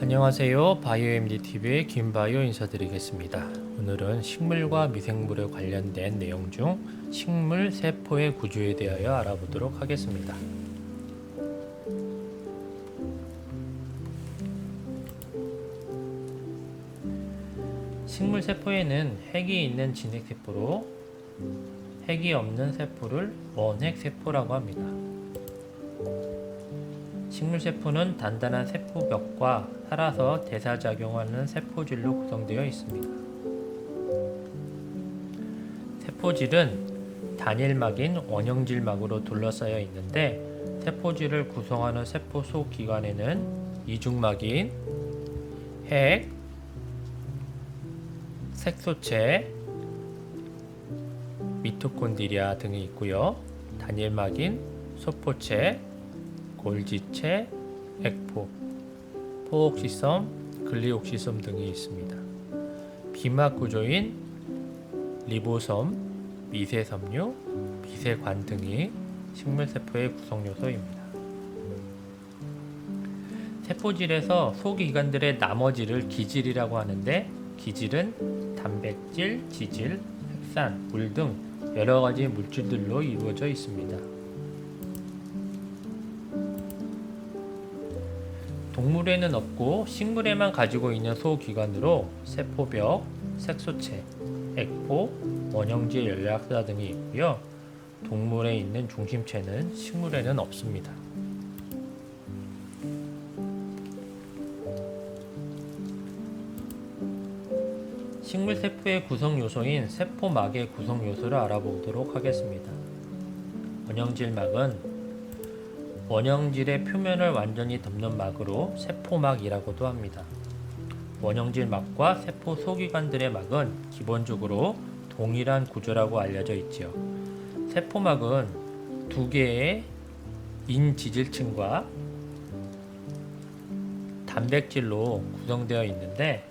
안녕하세요. 바이오MDTV의 김바이오 인사드리겠습니다. 오늘은 식물과 미생물에 관련된 내용 중 식물 세포의 구조에 대하여 알아보도록 하겠습니다. 식물 세포에는 핵이 있는 진핵세포로 핵이 없는 세포를 원핵세포라고 합니다. 식물세포는 단단한 세포벽과 살아서 대사작용하는 세포질로 구성되어 있습니다. 세포질은 단일막인 원형질막으로 둘러싸여 있는데 세포질을 구성하는 세포 속 기관에는 이중막인 핵, 색소체, 미토콘드리아 등이 있고요. 단일막인 소포체, 골지체, 액포, 포옥시섬, 글리옥시섬 등이 있습니다. 비막 구조인 리보섬, 미세섬유, 미세관 등이 식물세포의 구성요소입니다. 세포질에서 소기관들의 나머지를 기질이라고 하는데 기질은 단백질, 지질, 핵산, 물 등 여러가지 물질들로 이루어져 있습니다. 동물에는 없고 식물에만 가지고 있는 소기관으로 세포벽, 색소체, 액포, 원형질 연락사 등이 있고요. 동물에 있는 중심체는 식물에는 없습니다. 식물 세포의 구성 요소인 세포막의 구성 요소를 알아보도록 하겠습니다. 원형질막은 원형질의 표면을 완전히 덮는 막으로 세포막이라고도 합니다. 원형질 막과 세포 소기관들의 막은 기본적으로 동일한 구조라고 알려져 있지요. 세포막은 두 개의 인지질층과 단백질로 구성되어 있는데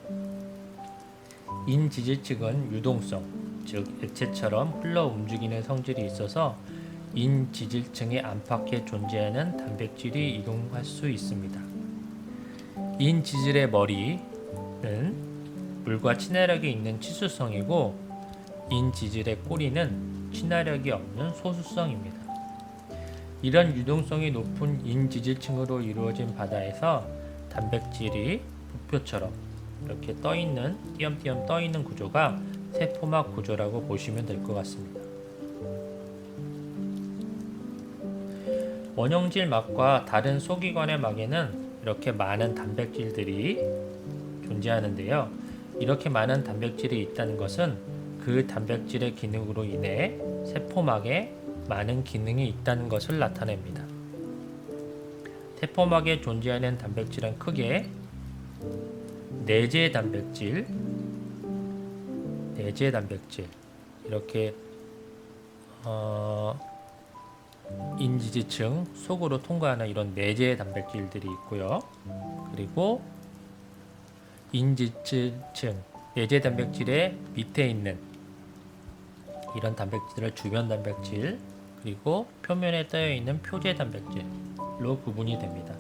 인지질층은 유동성, 즉 액체처럼 흘러 움직이는 성질이 있어서 인지질층의 안팎에 존재하는 단백질이 이동할 수 있습니다. 인지질의 머리는 물과 친화력이 있는 치수성이고 인지질의 꼬리는 친화력이 없는 소수성입니다. 이런 유동성이 높은 인지질층으로 이루어진 바다에서 단백질이 부표처럼 이렇게 띄엄띄엄 떠있는 구조가 세포막 구조라고 보시면 될 것 같습니다. 원형질 막과 다른 소기관의 막에는 이렇게 많은 단백질들이 존재하는데요. 이렇게 많은 단백질이 있다는 것은 그 단백질의 기능으로 인해 세포막에 많은 기능이 있다는 것을 나타냅니다. 세포막에 존재하는 단백질은 크게 내재 단백질, 이렇게 인지질층 속으로 통과하는 이런 내재 단백질들이 있고요. 그리고 인지질층, 내재 단백질의 밑에 있는 이런 단백질을 주변 단백질, 그리고 표면에 떠여 있는 표재 단백질로 구분이 됩니다.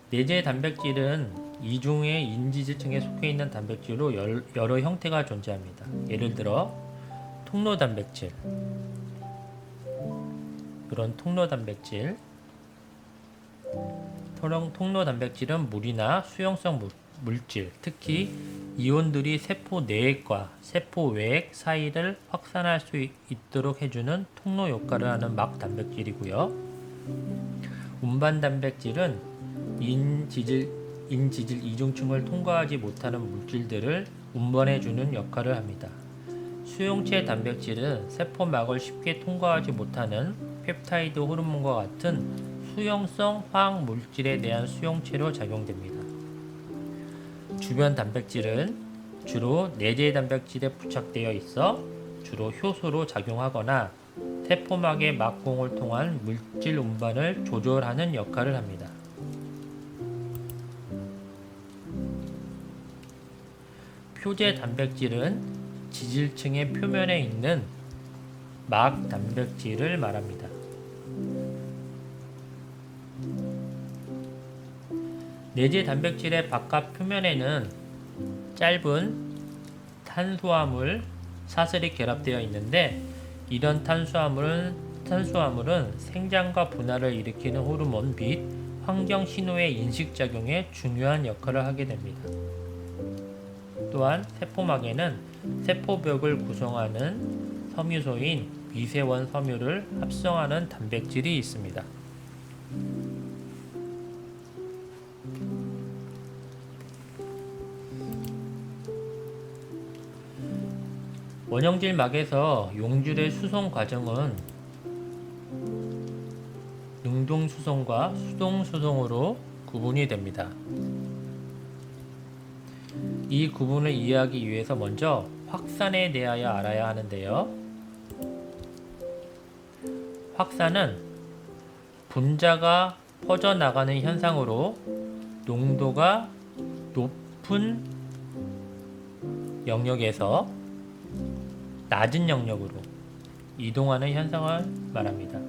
내재 단백질은 이중의 인지질층에 속해 있는 단백질로 여러 형태가 존재합니다. 예를 들어 통로 단백질, 그런 통로 단백질은 물이나 수용성 물질, 특히 이온들이 세포 내액과 세포 외액 사이를 확산할 수 있도록 해주는 통로 역할을 하는 막 단백질이고요. 운반 단백질은 인지질 이중층을 통과하지 못하는 물질들을 운반해주는 역할을 합니다. 수용체 단백질은 세포막을 쉽게 통과하지 못하는 펩타이드 호르몬과 같은 수용성 화학 물질에 대한 수용체로 작용됩니다. 주변 단백질은 주로 내재 단백질에 부착되어 있어 주로 효소로 작용하거나 세포막의 막공을 통한 물질 운반을 조절하는 역할을 합니다. 표재 단백질은 지질층의 표면에 있는 막 단백질을 말합니다. 내재 단백질의 바깥 표면에는 짧은 탄수화물 사슬이 결합되어 있는데, 이런 탄수화물은 생장과 분할을 일으키는 호르몬 및 환경 신호의 인식작용에 중요한 역할을 하게 됩니다. 또한 세포막에는 세포벽을 구성하는 섬유소인 미세원 섬유를 합성하는 단백질이 있습니다. 원형질 막에서 용질의 수송 과정은 능동수송과 수동수송으로 구분이 됩니다. 이 구분을 이해하기 위해서 먼저 확산에 대하여 알아야 하는데요. 확산은 분자가 퍼져나가는 현상으로 농도가 높은 영역에서 낮은 영역으로 이동하는 현상을 말합니다.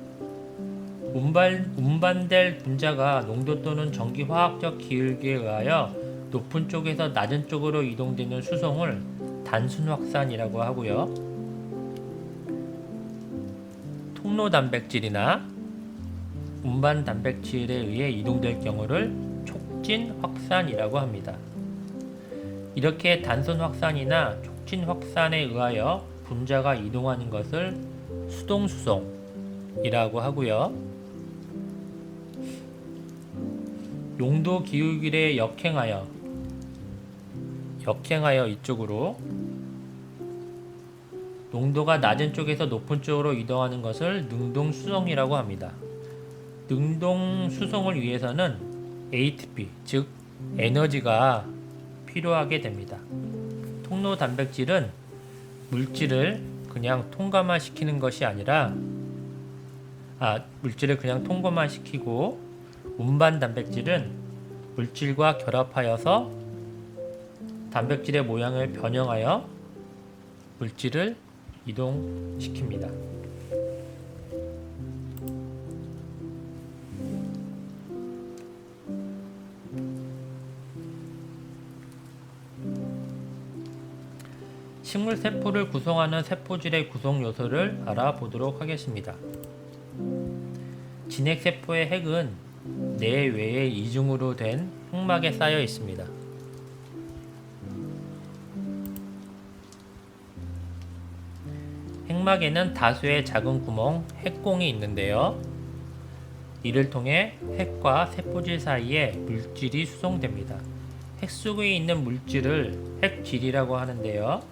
운반될 분자가 농도 또는 전기화학적 기울기에 의하여 높은 쪽에서 낮은 쪽으로 이동되는 수송을 단순 확산이라고 하고요. 통로 단백질이나 운반 단백질에 의해 이동될 경우를 촉진 확산이라고 합니다. 이렇게 단순 확산이나 촉진 확산에 의하여 분자가 이동하는 것을 수동 수송이라고 하고요. 농도 기울기에 역행하여 이쪽으로, 농도가 낮은 쪽에서 높은 쪽으로 이동하는 것을 능동 수송이라고 합니다. 능동 수송을 위해서는 ATP, 즉 에너지가 필요하게 됩니다. 통로 단백질은 물질을 그냥 통과만 시키는 것이 아니라 물질을 그냥 통과만 시키고, 운반 단백질은 물질과 결합하여서 단백질의 모양을 변형하여 물질을 이동시킵니다. 식물 세포를 구성하는 세포질의 구성 요소를 알아보도록 하겠습니다. 진핵세포의 핵은 내외의 이중으로 된 핵막에 쌓여 있습니다. 핵막에는 다수의 작은 구멍, 핵공이 있는데요. 이를 통해 핵과 세포질 사이에 물질이 수송됩니다. 핵 속에 있는 물질을 핵질이라고 하는데요.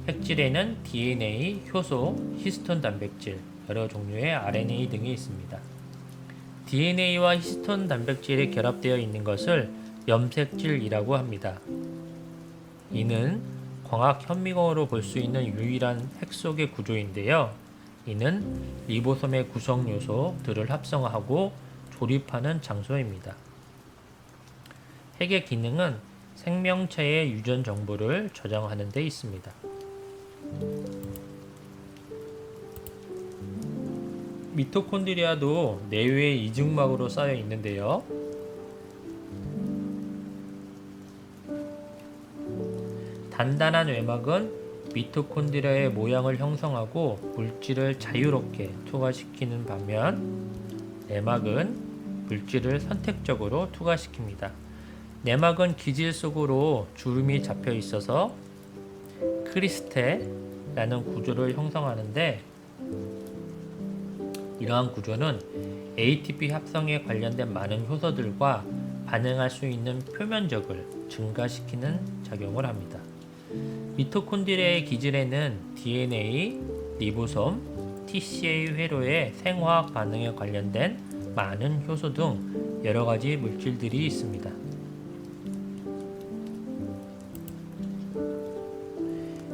핵질에는 DNA, 효소, 히스톤 단백질, 여러 종류의 RNA 등이 있습니다. DNA와 히스톤 단백질이 결합되어 있는 것을 염색질이라고 합니다. 이는 광학 현미경으로 볼 수 있는 유일한 핵 속의 구조인데요. 이는 리보솜의 구성 요소들을 합성하고 조립하는 장소입니다. 핵의 기능은 생명체의 유전 정보를 저장하는 데 있습니다. 미토콘드리아도 내외의 이중막으로 쌓여 있는데요. 단단한 외막은 미토콘드리아의 모양을 형성하고 물질을 자유롭게 투과시키는 반면, 내막은 물질을 선택적으로 투과시킵니다. 내막은 기질 속으로 주름이 잡혀 있어서 크리스테라는 구조를 형성하는데, 이러한 구조는 ATP 합성에 관련된 많은 효소들과 반응할 수 있는 표면적을 증가시키는 작용을 합니다. 미토콘드리아의 기질에는 DNA, 리보솜, TCA 회로의 생화학 반응에 관련된 많은 효소 등 여러가지 물질들이 있습니다.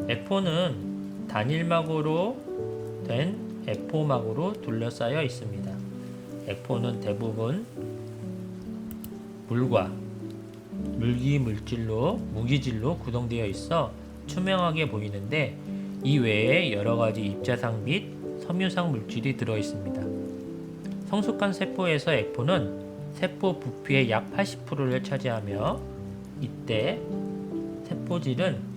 에포는 단일막으로 된 에포막으로 둘러싸여 있습니다. 에포는 대부분 물과 무기질로 구성되어 있어 투명하게 보이는데, 이 외에 여러가지 입자상 및 섬유상 물질이 들어 있습니다. 성숙한 세포에서 에포는 세포 부피의 약 80%를 차지하며 이때 세포질은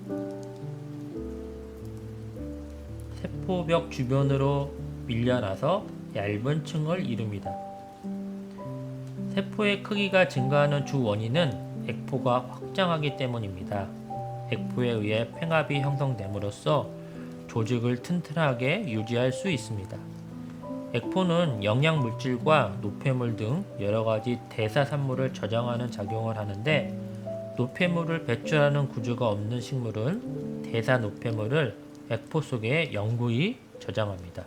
세포벽 주변으로 밀려나서 얇은 층을 이룹니다. 세포의 크기가 증가하는 주 원인은 액포가 확장하기 때문입니다. 액포에 의해 팽압이 형성됨으로써 조직을 튼튼하게 유지할 수 있습니다. 액포는 영양물질과 노폐물 등 여러가지 대사산물을 저장하는 작용을 하는데, 노폐물을 배출하는 구조가 없는 식물은 대사노폐물을 액포 속에 영구히 저장합니다.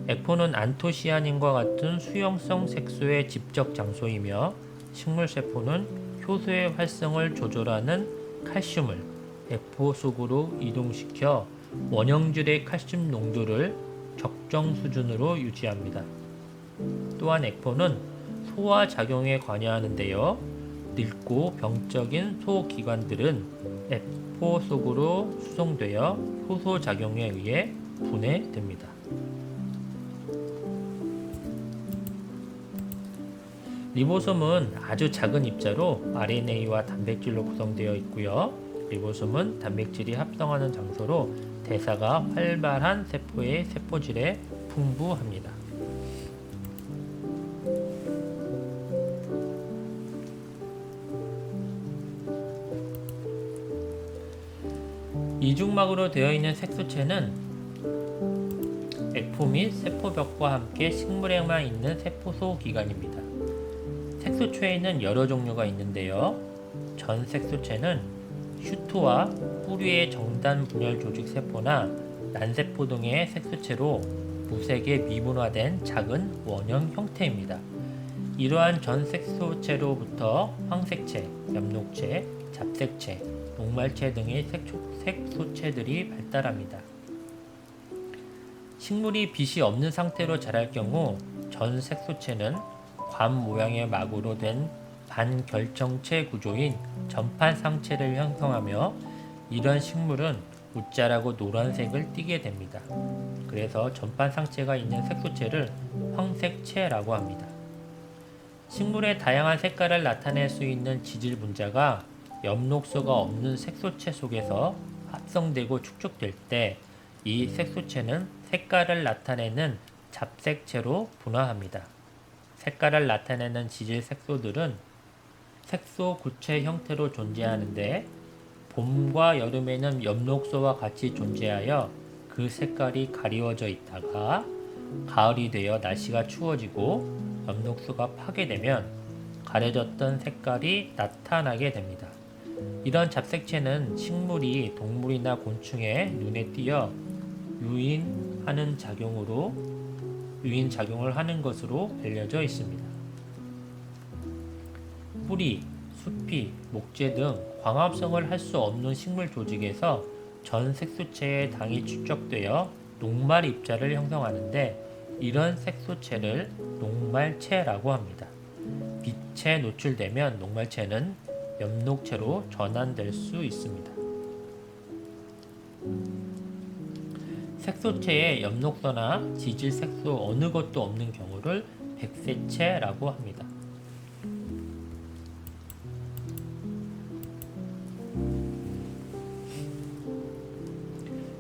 액포는 안토시아닌과 같은 수용성 색소의 집적 장소이며, 식물세포는 효소의 활성을 조절하는 칼슘을 액포 속으로 이동시켜 원형질의 칼슘 농도를 적정 수준으로 유지합니다. 또한 액포는 소화작용에 관여하는데요. 늙고 병적인 소기관들은 액포 속으로 수송되어 효소작용에 의해 분해됩니다. 리보솜은 아주 작은 입자로 RNA와 단백질로 구성되어 있고요. 리보솜은 단백질이 합성하는 장소로 대사가 활발한 세포의 세포질에 풍부합니다. 이중막으로 되어 있는 색소체는 액포 및 세포벽과 함께 식물에만 있는 세포소 기관입니다. 색소체에는 여러 종류가 있는데요. 전 색소체는 슈트와 뿌리의 정단 분열 조직 세포나 난세포 등의 색소체로 무색에 미분화된 작은 원형 형태입니다. 이러한 전 색소체로부터 황색체, 엽록체, 잡색체, 녹말체 등의 색소체들이 발달합니다. 식물이 빛이 없는 상태로 자랄 경우 전 색소체는 관 모양의 막으로 된 반결정체 구조인 전판상체를 형성하며, 이런 식물은 웃자라고 노란색을 띠게 됩니다. 그래서 전판상체가 있는 색소체를 황색체라고 합니다. 식물의 다양한 색깔을 나타낼 수 있는 지질 분자가 엽록소가 없는 색소체 속에서 합성되고 축적될 때 이 색소체는 색깔을 나타내는 잡색체로 분화합니다. 색깔을 나타내는 지질 색소들은 색소 구체 형태로 존재하는데, 봄과 여름에는 엽록소와 같이 존재하여 그 색깔이 가리워져 있다가 가을이 되어 날씨가 추워지고 엽록소가 파괴되면 가려졌던 색깔이 나타나게 됩니다. 이런 잡색체는 식물이 동물이나 곤충의 눈에 띄어 유인작용을 하는 것으로 알려져 있습니다. 뿌리, 수피, 목재 등 광합성을 할 수 없는 식물 조직에서 전 색소체의 당이 축적되어 녹말 입자를 형성하는데, 이런 색소체를 녹말체라고 합니다. 빛에 노출되면 녹말체는 엽록체로 전환될 수 있습니다. 색소체에 엽록소나 지질 색소 어느 것도 없는 경우를 백색체라고 합니다.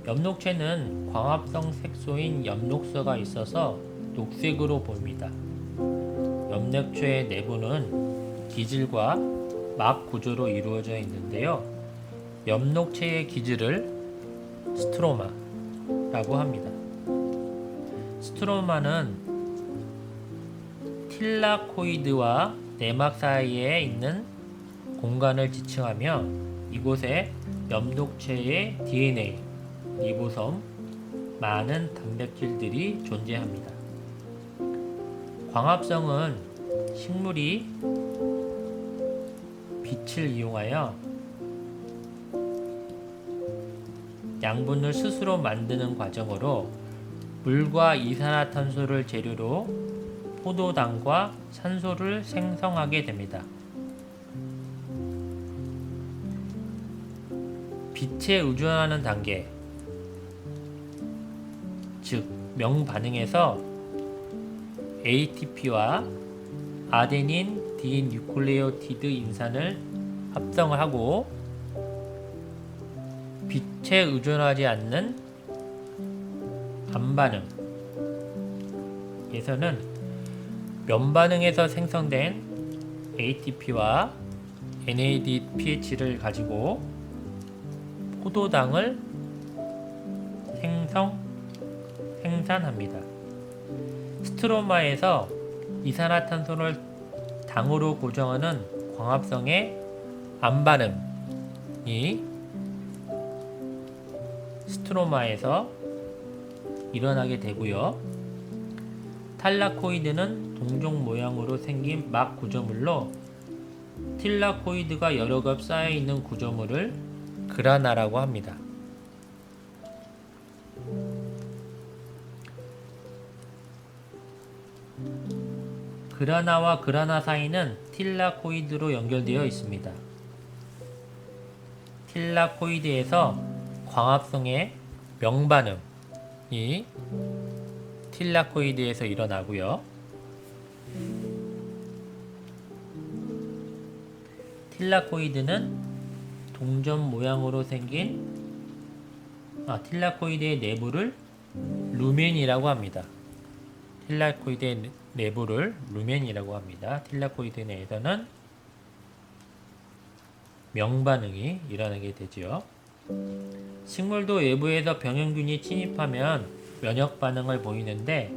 엽록체는 광합성 색소인 엽록소가 있어서 녹색으로 보입니다. 엽록체의 내부는 기질과 막 구조로 이루어져 있는데요. 엽록체의 기질을 스트로마라고 합니다. 스트로마는 틸라코이드와 내막 사이에 있는 공간을 지칭하며, 이곳에 엽록체의 DNA, 리보솜, 많은 단백질들이 존재합니다. 광합성은 식물이 빛을 이용하여 양분을 스스로 만드는 과정으로 물과 이산화탄소를 재료로 포도당과 산소를 생성하게 됩니다. 빛에 의존하는 단계, 즉 명반응에서 ATP와 아데닌 디뉴클레오티드 인산을 합성을 하고 빛에 의존하지 않는 반반응에서는 면반응에서 생성된 ATP와 NADPH를 가지고 포도당을 생산합니다. 스트로마에서 이산화탄소를 당으로 고정하는 광합성의 암반응이 스트로마에서 일어나게 되고요. 탈라코이드는 동종 모양으로 생긴 막 구조물로 틸라코이드가 여러 겹 쌓여있는 구조물을 그라나라고 합니다. 그라나와 그라나 사이는 틸라코이드로 연결되어 있습니다. 틸라코이드에서 광합성의 명반응이 틸라코이드에서 일어나고요. 틸라코이드는 동전 모양으로 생긴 틸라코이드의 내부를 루멘이라고 합니다. 틸라코이드의 내부를 루멘이라고 합니다. 틸라코이드 내에서는 명반응이 일어나게 되죠. 식물도 외부에서 병원균이 침입하면 면역 반응을 보이는데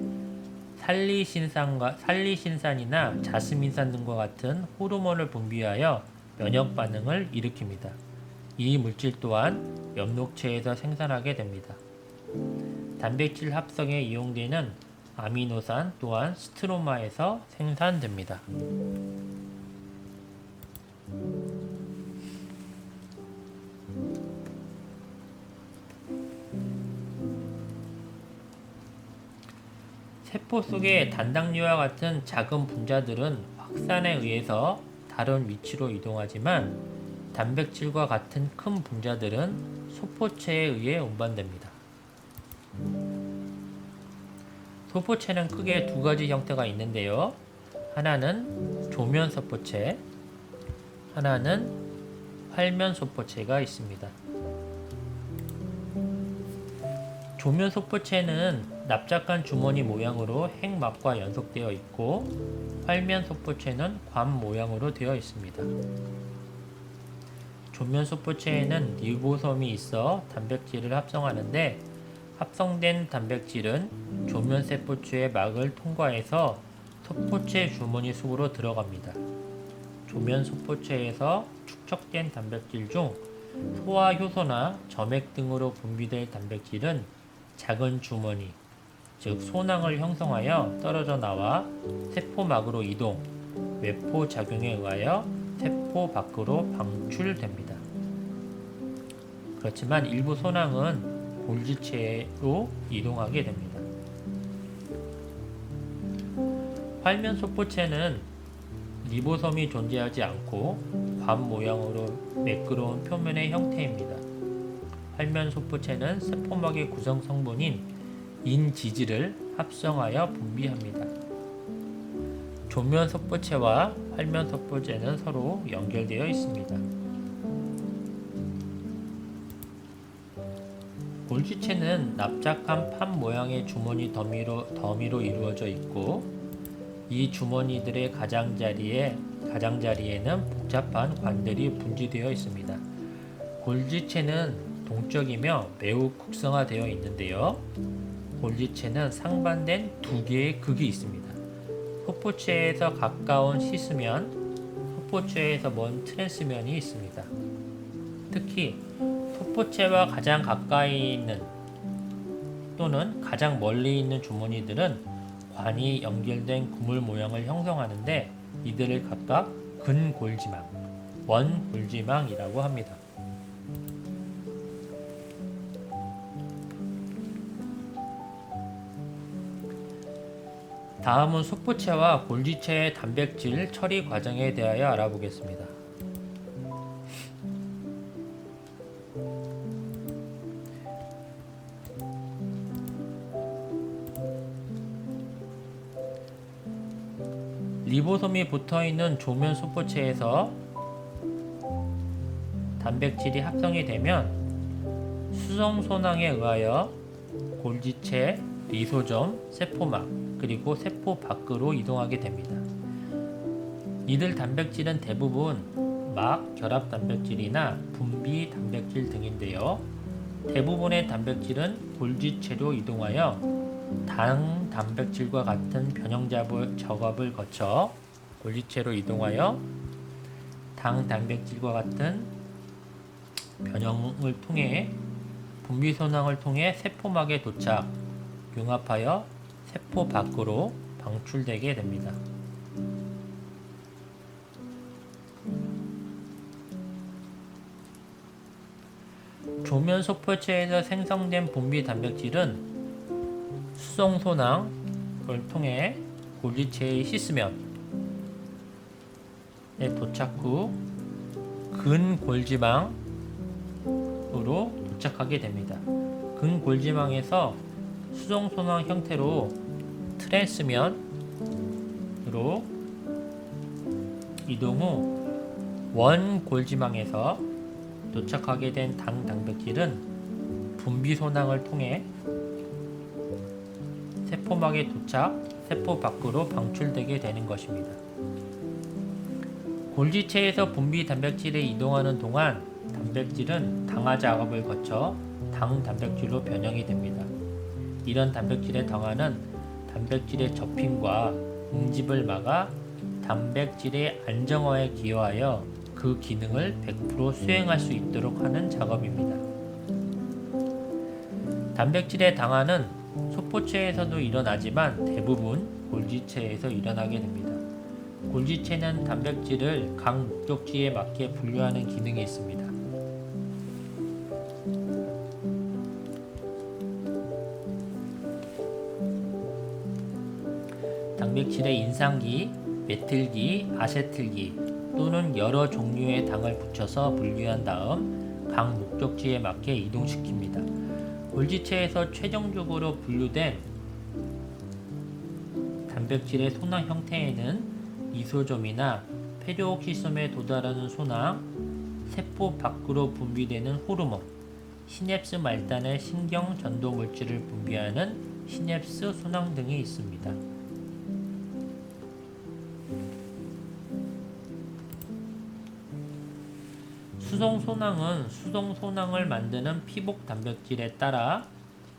살리신산이나 자스민산 등과 같은 호르몬을 분비하여 면역 반응을 일으킵니다. 이 물질 또한 엽록체에서 생산하게 됩니다. 단백질 합성에 이용되는 아미노산 또한 스트로마에서 생산됩니다. 세포 속의 단당류와 같은 작은 분자들은 확산에 의해서 다른 위치로 이동하지만 단백질과 같은 큰 분자들은 소포체에 의해 운반됩니다. 소포체는 크게 두 가지 형태가 있는데요. 하나는 조면소포체, 하나는 활면소포체가 있습니다. 조면소포체는 납작한 주머니 모양으로 핵막과 연속되어 있고 활면소포체는 관 모양으로 되어 있습니다. 조면소포체에는 리보솜이 있어 단백질을 합성하는데 합성된 단백질은 조면세포체의 막을 통과해서 소포체 주머니 속으로 들어갑니다. 조면소포체에서 축적된 단백질 중 소화효소나 점액 등으로 분비될 단백질은 작은 주머니, 즉 소낭을 형성하여 떨어져 나와 세포막으로 이동, 외포 작용에 의하여 세포 밖으로 방출됩니다. 그렇지만 일부 소낭은 골지체로 이동하게 됩니다. 활면소포체는 리보솜이 존재하지 않고 관 모양으로 매끄러운 표면의 형태입니다. 활면소포체는 세포막의 구성 성분인 인지질을 합성하여 분비합니다. 조면소포체와 활면소포체는 서로 연결되어 있습니다. 골지체는 납작한 판 모양의 주머니 더미로 이루어져 있고 이 주머니들의 가장자리에는 복잡한 관들이 분지되어 있습니다. 골지체는 동적이며 매우 극성화되어 있는데요. 골지체는 상반된 두 개의 극이 있습니다. 소포체에서 가까운 시스면, 소포체에서 먼 트랜스면이 있습니다. 특히 소포체와 가장 가까이 있는 또는 가장 멀리 있는 주머니들은 관이 연결된 그물 모양을 형성하는데 이들을 각각 근골지망, 원골지망이라고 합니다. 다음은 소포체와 골지체의 단백질 처리 과정에 대하여 알아보겠습니다. 리보솜이 붙어있는 조면 소포체에서 단백질이 합성이 되면 수성소낭에 의하여 골지체, 리소점, 세포막, 그리고 세포 밖으로 이동하게 됩니다. 이들 단백질은 대부분 막 결합 단백질이나 분비 단백질 등인데요. 대부분의 단백질은 골지체로 이동하여 당 단백질과 같은 변형 작업을 거쳐 골지체로 이동하여 당 단백질과 같은 변형을 통해 분비 소낭을 통해 세포막에 도착, 융합하여 세포 밖으로 방출되게 됩니다. 조면 소포체에서 생성된 분비 단백질은 수성소낭을 통해 골지체의 시스면에 도착 후 근골지방으로 도착하게 됩니다. 근골지방에서 수성소낭 형태로 트랜스면으로 이동 후 원골지방에서 도착하게 된 당 단백질은 분비소낭을 통해 세포막에 도착, 세포 밖으로 방출되게 되는 것입니다. 골지체에서 분비 단백질에 이동하는 동안 단백질은 당화 작업을 거쳐 당 단백질로 변형이 됩니다. 이런 단백질의 당화는 단백질의 접힘과 응집을 막아 단백질의 안정화에 기여하여 그 기능을 100% 수행할 수 있도록 하는 작업입니다. 단백질의 당화는 소포체에서도 일어나지만 대부분 골지체에서 일어나게 됩니다. 골지체는 단백질을 각 목적지에 맞게 분류하는 기능이 있습니다. 단백질의 인상기, 메틸기, 아세틸기 또는 여러 종류의 당을 붙여서 분류한 다음 각 목적지에 맞게 이동시킵니다. 골지체에서 최종적으로 분류된 단백질의 소낭 형태에는 리소점이나 페리옥시솜에 도달하는 소낭, 세포 밖으로 분비되는 호르몬, 시냅스 말단의 신경 전도 물질을 분비하는 시냅스 소낭 등이 있습니다. 수성소낭은 수성소낭을 만드는 피복 단백질에 따라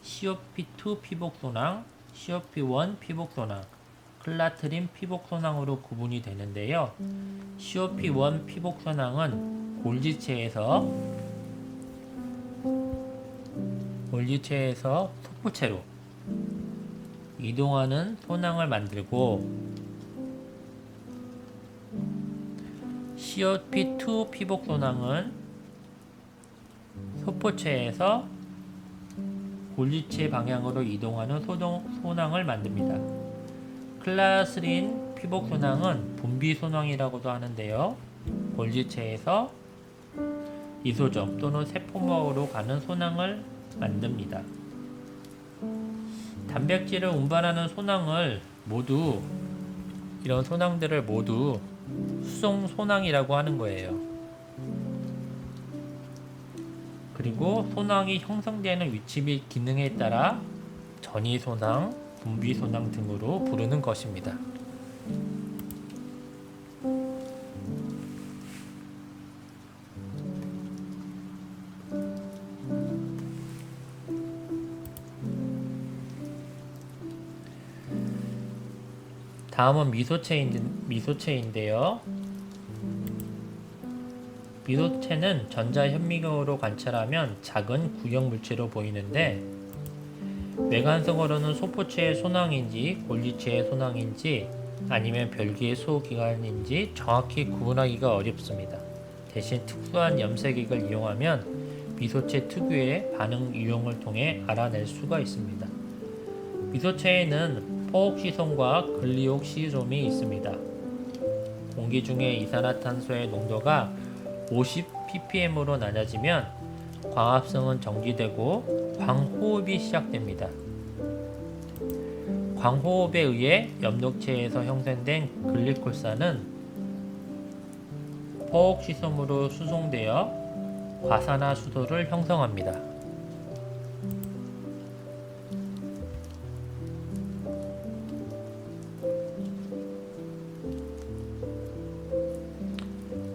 COP2 피복소낭, COP1 피복소낭, 클라트린 피복소낭으로 구분이 되는데요. COP1 피복소낭은 골지체에서 소포체로 이동하는 소낭을 만들고 COP2 피복소낭은 소포체에서 골지체 방향으로 이동하는 소낭을 만듭니다. 클라스린 피복소낭은 분비소낭이라고도 하는데요. 골지체에서 이소점 또는 세포막으로 가는 소낭을 만듭니다. 단백질을 운반하는 이런 소낭들을 모두 수성소낭이라고 하는 거예요. 그리고 소낭이 형성되는 위치 및 기능에 따라 전이소낭, 분비소낭 등으로 부르는 것입니다. 다음은 미소체인데요. 미소체는 전자현미경으로 관찰하면 작은 구형 물체로 보이는데 외관성으로는 소포체의 소낭인지 골지체의 소낭인지 아니면 별개의 소기관인지 정확히 구분하기가 어렵습니다. 대신 특수한 염색액을 이용하면 미소체 특유의 반응 유형을 통해 알아낼 수가 있습니다. 미소체에는 포옥시솜과 글리옥시솜이 있습니다. 공기 중에 이산화탄소의 농도가 50ppm으로 낮아지면 광합성은 정지되고 광호흡이 시작됩니다. 광호흡에 의해 엽록체에서 형성된 글리콜산은 포옥시솜으로 수송되어 과산화수소를 형성합니다.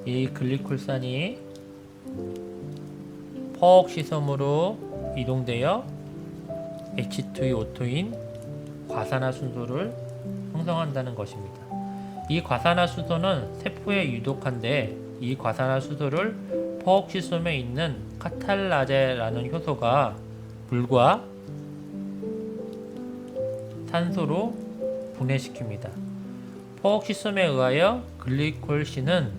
이 글리콜산이 포옥시솜으로 이동되어 H2O2인 과산화수소를 형성한다는 것입니다. 이 과산화수소는 세포에 유독한데 이 과산화수소를 포옥시솜에 있는 카탈라제라는 효소가 물과 산소로 분해시킵니다. 포옥시솜에 의하여 글리콜신은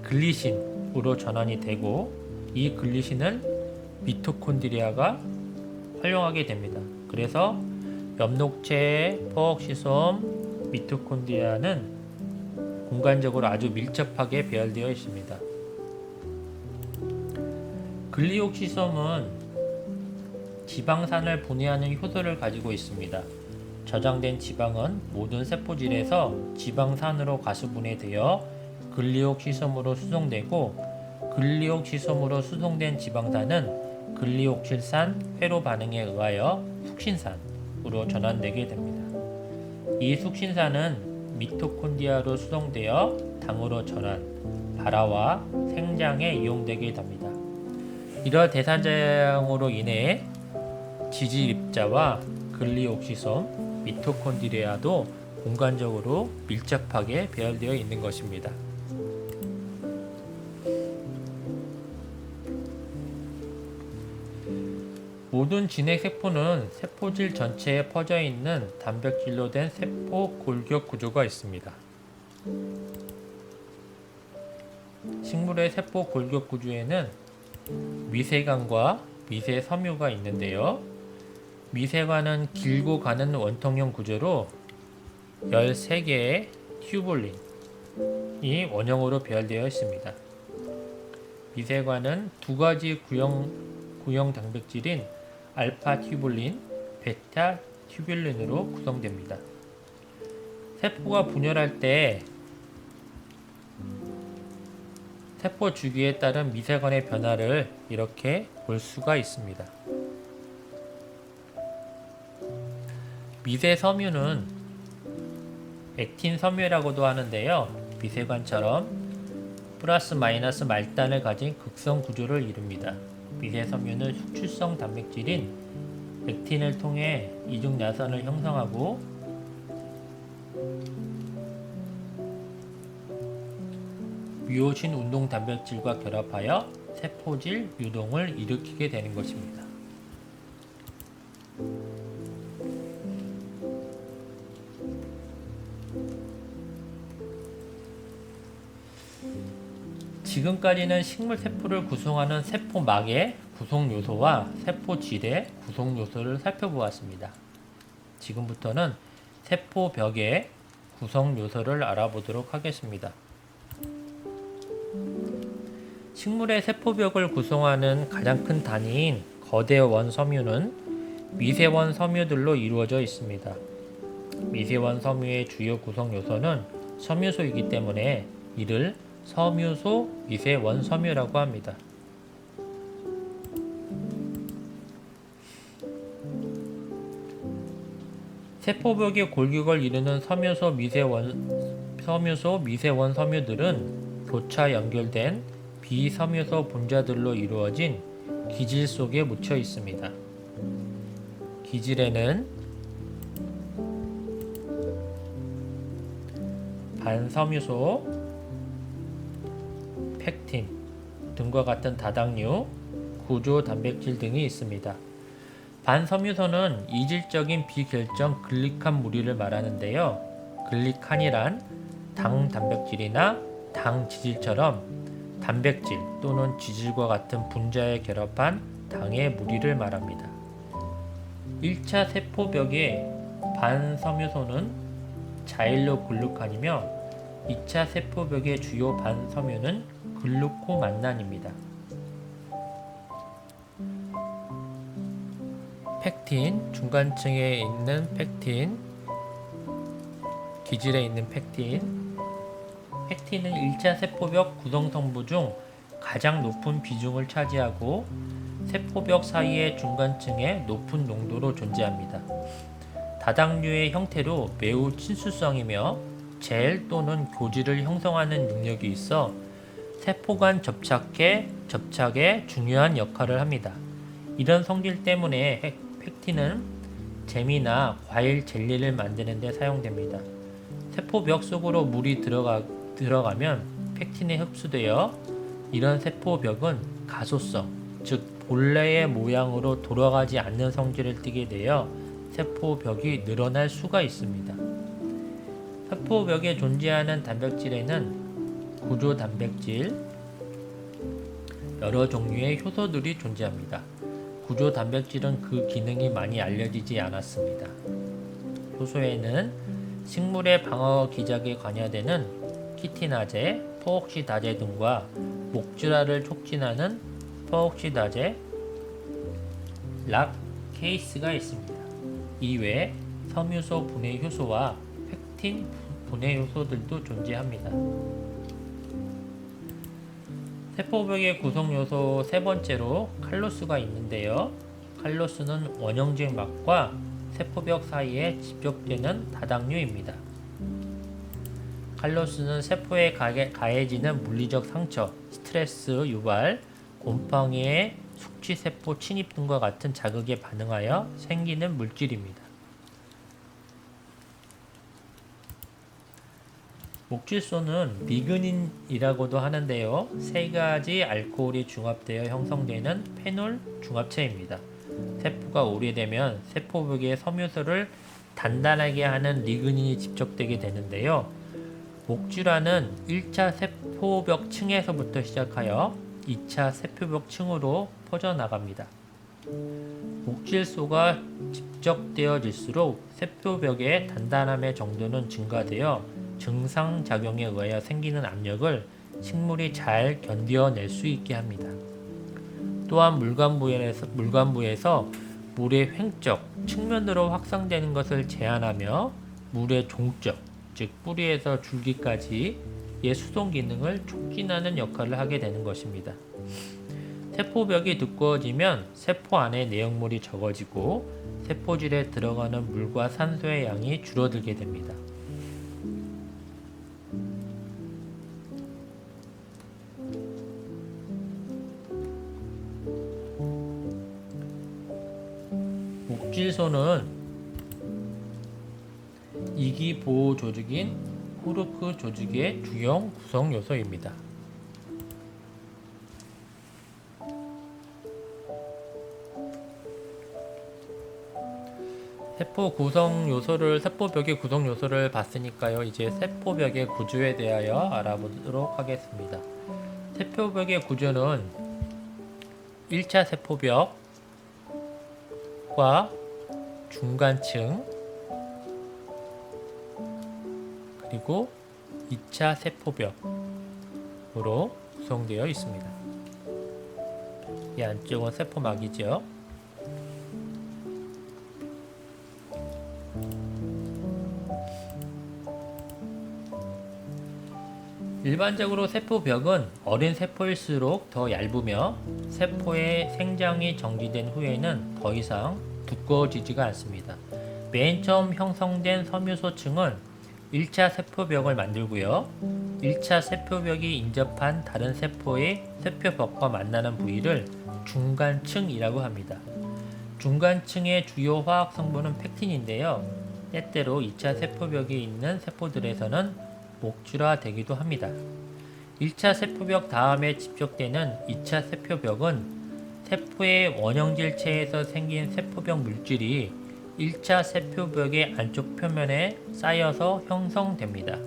글리신으로 전환이 되고 이 글리신을 미토콘드리아가 활용하게 됩니다. 그래서 엽록체의 포옥시솜 미토콘드리아는 공간적으로 아주 밀접하게 배열되어 있습니다. 글리옥시솜은 지방산을 분해하는 효소를 가지고 있습니다. 저장된 지방은 모든 세포질에서 지방산으로 가수분해되어 글리옥시솜으로 수송되고 글리옥시솜으로 수송된 지방산은 글리옥실산 회로 반응에 의하여 숙신산으로 전환되게 됩니다. 이 숙신산은 미토콘드리아로 수송되어 당으로 전환, 발화와 생장에 이용되게 됩니다. 이러한 대사량으로 인해 지질입자와 글리옥시솜, 미토콘드리아도 공간적으로 밀접하게 배열되어 있는 것입니다. 모든 진핵세포는 세포질 전체에 퍼져 있는 단백질로 된 세포 골격 구조가 있습니다. 식물의 세포 골격 구조에는 미세관과 미세섬유가 있는데요. 미세관은 길고 가는 원통형 구조로 13개의 튜뷸린이 원형으로 배열되어 있습니다. 미세관은 두 가지 구형 단백질인 알파 튜뷸린, 베타 튜뷸린으로 구성됩니다. 세포가 분열할 때 세포 주기에 따른 미세관의 변화를 이렇게 볼 수가 있습니다. 미세섬유는 액틴 섬유라고도 하는데요. 미세관처럼 플러스 마이너스 말단을 가진 극성 구조를 이룹니다. 미세섬유는 숙취성 단백질인 액틴을 통해 이중야선을 형성하고 뮤오신 운동 단백질과 결합하여 세포질 유동을 일으키게 되는 것입니다. 지금까지는 식물 세포를 구성하는 세포막의 구성요소와 세포질의 구성요소를 살펴보았습니다. 지금부터는 세포벽의 구성요소를 알아보도록 하겠습니다. 식물의 세포벽을 구성하는 가장 큰 단위인 거대 원섬유는 미세원 섬유들로 이루어져 있습니다. 미세원 섬유의 주요 구성요소는 섬유소이기 때문에 이를 섬유소 미세원 섬유라고 합니다. 세포벽의 골격을 이루는 섬유소 미세원 섬유들은 교차 연결된 비섬유소 분자들로 이루어진 기질 속에 묻혀 있습니다. 기질에는 반섬유소, 팩틴 등과 같은 다당류, 구조 단백질 등이 있습니다. 반섬유소는 이질적인 비결정 글리칸 무리를 말하는데요. 글리칸이란 당 단백질이나 당 지질처럼 단백질 또는 지질과 같은 분자에 결합한 당의 무리를 말합니다. 1차 세포벽의 반섬유소는 자일로글루칸이며 2차 세포벽의 주요 반섬유는 글루코만난입니다. 팩틴, 중간층에 있는 팩틴, 기질에 있는 팩틴. 팩틴은 1차 세포벽 구성성분 중 가장 높은 비중을 차지하고 세포벽 사이의 중간층에 높은 농도로 존재합니다. 다당류의 형태로 매우 친수성이며 젤 또는 교질을 형성하는 능력이 있어 세포 간 접착에 중요한 역할을 합니다. 이런 성질 때문에 팩틴은 잼이나 과일 젤리를 만드는 데 사용됩니다. 세포벽 속으로 물이 들어가면 팩틴에 흡수되어 이런 세포벽은 가소성, 즉 본래의 모양으로 돌아가지 않는 성질을 띠게 되어 세포벽이 늘어날 수가 있습니다. 세포벽에 존재하는 단백질에는 구조 단백질, 여러 종류의 효소들이 존재합니다. 구조 단백질은 그 기능이 많이 알려지지 않았습니다. 효소에는 식물의 방어 기작에 관여되는 키티나제, 포옥시다제 등과 목줄화를 촉진하는 포옥시다제, 락케이스가 있습니다. 이외에 섬유소 분해 효소와 팩틴 분해 효소들도 존재합니다. 세포벽의 구성 요소 세 번째로 칼로스가 있는데요. 칼로스는 원형질 막과 세포벽 사이에 집적되는 다당류입니다. 칼로스는 세포에 가해지는 물리적 상처, 스트레스 유발, 곰팡이의 숙취세포 침입 등과 같은 자극에 반응하여 생기는 물질입니다. 목질소는 리그닌이라고도 하는데요. 세 가지 알코올이 중합되어 형성되는 페놀 중합체입니다. 세포가 오래되면 세포벽에 섬유소를 단단하게 하는 리그닌이 집적되게 되는데요. 목질화는 1차 세포벽 층에서부터 시작하여 2차 세포벽 층으로 퍼져나갑니다. 목질소가 집적되어질수록 세포벽의 단단함의 정도는 증가되어 증상작용에 의하여 생기는 압력을 식물이 잘 견뎌낼 수 있게 합니다. 또한 물관부에서 물의 횡적, 측면으로 확산되는 것을 제한하며 물의 종적, 즉 뿌리에서 줄기까지의 수송 기능을 촉진하는 역할을 하게 되는 것입니다. 세포벽이 두꺼워지면 세포 안에 내용물이 적어지고 세포질에 들어가는 물과 산소의 양이 줄어들게 됩니다. 목질소는 이기 보호 조직인 후르크 조직의 주요 구성 요소입니다. 세포벽의 구성 요소를 봤으니까요. 이제 세포벽의 구조에 대하여 알아보도록 하겠습니다. 세포벽의 구조는 1차 세포벽과 중간층 그리고 2차 세포벽으로 구성되어 있습니다. 이 안쪽은 세포막이죠. 일반적으로 세포벽은 어린 세포일수록 더 얇으며 세포의 생장이 정지된 후에는 더 이상 두꺼워지지가 않습니다. 맨 처음 형성된 섬유소층은 1차 세포벽을 만들고요. 1차 세포벽이 인접한 다른 세포의 세포벽과 만나는 부위를 중간층이라고 합니다. 중간층의 주요 화학 성분은 팩틴인데요. 때때로 2차 세포벽이 있는 세포들에서는 목줄화되기도 합니다. 1차 세포벽 다음에 집적되는 2차 세포벽은 세포의 원형질체에서 생긴 세포벽 물질이 1차 세포벽의 안쪽 표면에 쌓여서 형성됩니다.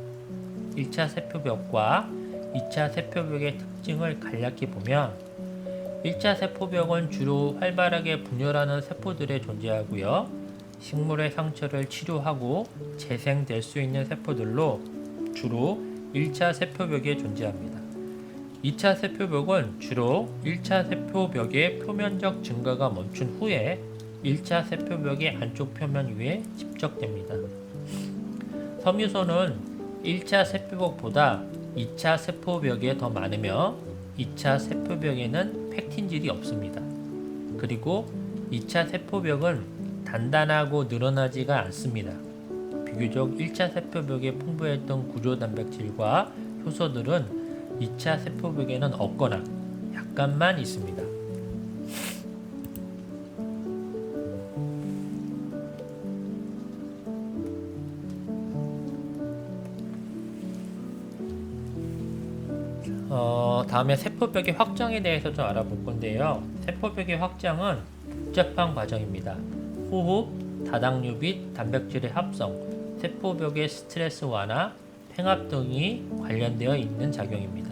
1차 세포벽과 2차 세포벽의 특징을 간략히 보면 1차 세포벽은 주로 활발하게 분열하는 세포들에 존재하고요. 식물의 상처를 치료하고 재생될 수 있는 세포들로 주로 1차 세포벽에 존재합니다. 2차 세포벽은 주로 1차 세포벽의 표면적 증가가 멈춘 후에 1차 세포벽의 안쪽 표면 위에 집적됩니다. 섬유소는 1차 세포벽보다 2차 세포벽에 더 많으며 2차 세포벽에는 팩틴질이 없습니다. 그리고 2차 세포벽은 단단하고 늘어나지가 않습니다. 비교적 1차 세포벽에 풍부했던 구조 단백질과 효소들은 2차 세포벽에는 없거나 약간만 있습니다. 다음에 세포벽의 확장에 대해서 좀 알아볼 건데요. 세포벽의 확장은 복잡한 과정입니다. 호흡, 다당류 및 단백질의 합성, 세포벽의 스트레스 완화, 팽합 등이 관련되어 있는 작용입니다.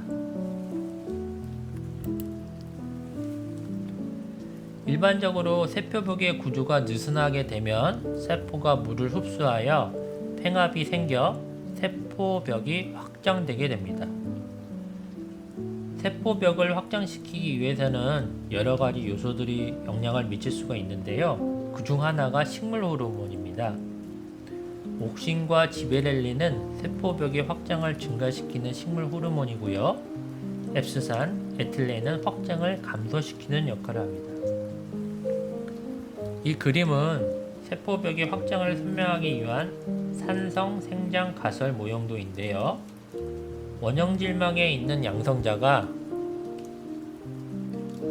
일반적으로 세포벽의 구조가 느슨하게 되면 세포가 물을 흡수하여 팽합이 생겨 세포벽이 확장되게 됩니다. 세포벽을 확장시키기 위해서는 여러 가지 요소들이 영향을 미칠 수가 있는데요. 그 중 하나가 식물 호르몬입니다. 옥신과 지베렐린은 세포벽의 확장을 증가시키는 식물 호르몬이고요. 앱스산, 에틸렌은 확장을 감소시키는 역할을 합니다. 이 그림은 세포벽의 확장을 설명하기 위한 산성 생장 가설 모형도인데요. 원형질망에 있는 양성자가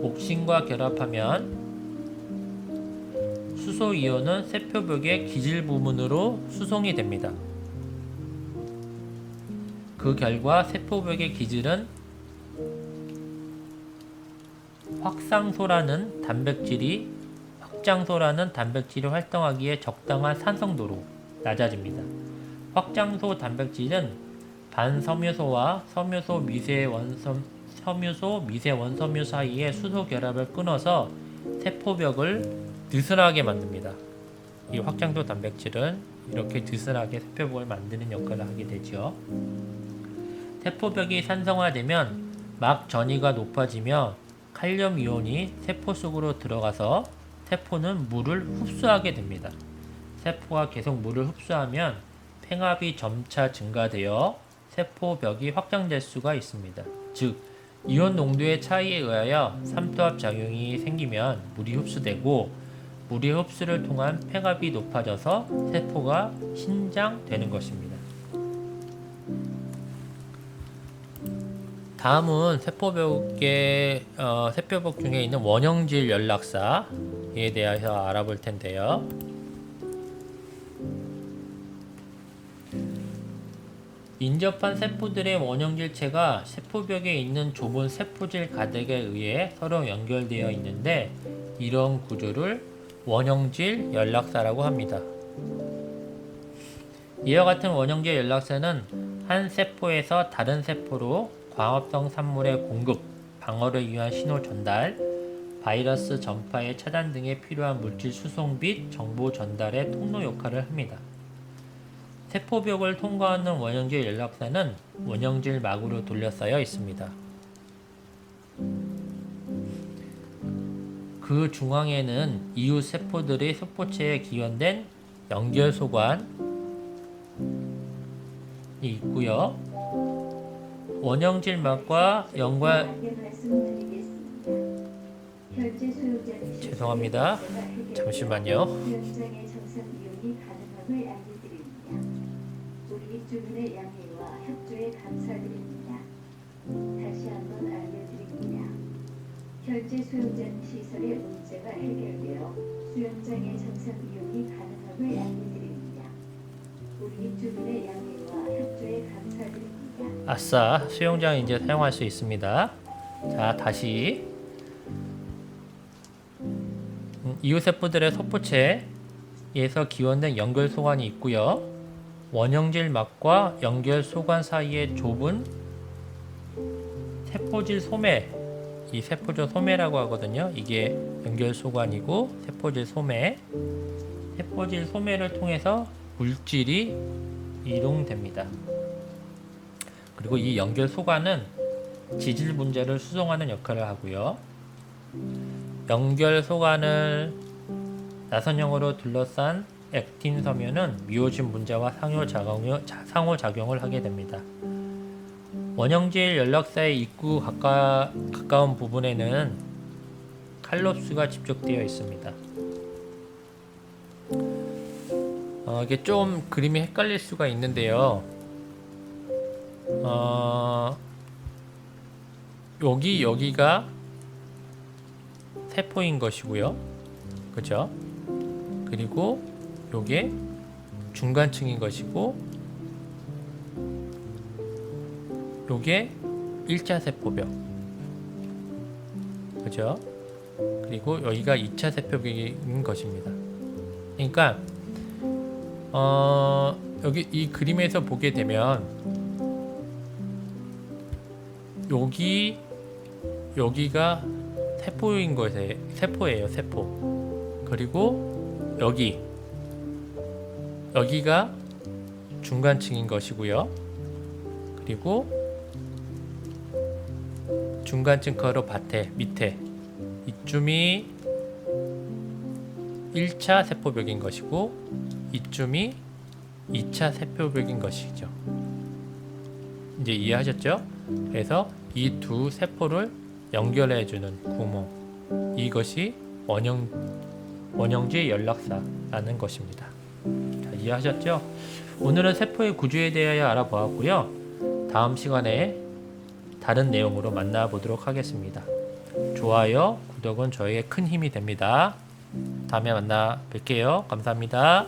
옥신과 결합하면 수소이온은 세포벽의 기질 부분으로 수송이 됩니다. 그 결과 세포벽의 기질은 확장소라는 단백질이 활동하기에 적당한 산성도로 낮아집니다. 확장소 단백질은 반섬유소와 섬유소 미세원섬유 사이의 수소 결합을 끊어서 세포벽을 느슨하게 만듭니다. 이 확장소 단백질은 이렇게 느슨하게 세포벽을 만드는 역할을 하게 되죠. 세포벽이 산성화되면 막 전이가 높아지며 칼륨 이온이 세포 속으로 들어가서 세포는 물을 흡수하게 됩니다. 세포가 계속 물을 흡수하면 팽합이 점차 증가되어 세포벽이 확장될 수가 있습니다. 즉, 이온 농도의 차이에 의하여 삼투압 작용이 생기면 물이 흡수되고 물의 흡수를 통한 팽합이 높아져서 세포가 신장되는 것입니다. 다음은 세포벽 중에 있는 원형질 연락사에 대해서 알아볼 텐데요. 인접한 세포들의 원형질체가 세포벽에 있는 좁은 세포질 가닥에 의해 서로 연결되어 있는데 이런 구조를 원형질 연락사라고 합니다. 이와 같은 원형질 연락사는 한 세포에서 다른 세포로 광합성 산물의 공급, 방어를 위한 신호 전달, 바이러스 전파의 차단 등에 필요한 물질 수송 및 정보 전달의 통로 역할을 합니다. 세포벽을 통과하는 원형질 연락사는 원형질 막으로 둘러싸여 있습니다. 그 중앙에는 이웃 세포들의 세포체에 기원된 연결소관이 있고요. 원형질 막과 죄송합니다. 잠시만요. 우리 주민의 양해와 협조에 감사드립니다. 다시 한번 알려드립니다. 현재 수영장 시설의 문제가 해결되어 수영장의 정상 이용이 가능함을 알려드립니다. 우리 주민의 양해와 협조에 감사드립니다. 아싸, 수영장 이제 사용할 수 있습니다. 자, 다시 이웃세포들의 세포체에서 기원된 연결소관이 있고요. 원형질 막과 연결 소관 사이에 좁은 세포질 소매, 이 세포질 소매라고 하거든요. 이게 연결 소관이고 세포질 소매를 통해서 물질이 이동됩니다. 그리고 이 연결 소관은 지질 분자를 수송하는 역할을 하고요. 연결 소관을 나선형으로 둘러싼 액틴 섬유는 미오진 분자와 상호작용을 하게 됩니다. 원형질 연락사의 입구 가까운 부분에는 칼롭스가 집적되어 있습니다. 이게 좀 그림이 헷갈릴 수가 있는데요. 여기가 세포인 것이고요. 그죠? 그리고 요게 중간층인 것이고, 요게 1차 세포벽. 그죠? 그리고 여기가 2차 세포벽인 것입니다. 그러니까 여기 이 그림에서 보게 되면 여기가 세포인 것에 세포예요, 세포. 그리고 여기가 중간층인 것이고요. 그리고 중간층 가로 밑에 이쯤이 1차 세포벽인 것이고, 이쯤이 2차 세포벽인 것이죠. 이제 이해하셨죠? 그래서 이 두 세포를 연결해주는 구멍, 이것이 원형질 연락사라는 것입니다. 자, 이해하셨죠? 오늘은 세포의 구조에 대하여 알아보았고요. 다음 시간에 다른 내용으로 만나보도록 하겠습니다. 좋아요, 구독은 저에게 큰 힘이 됩니다. 다음에 만나 뵐게요. 감사합니다.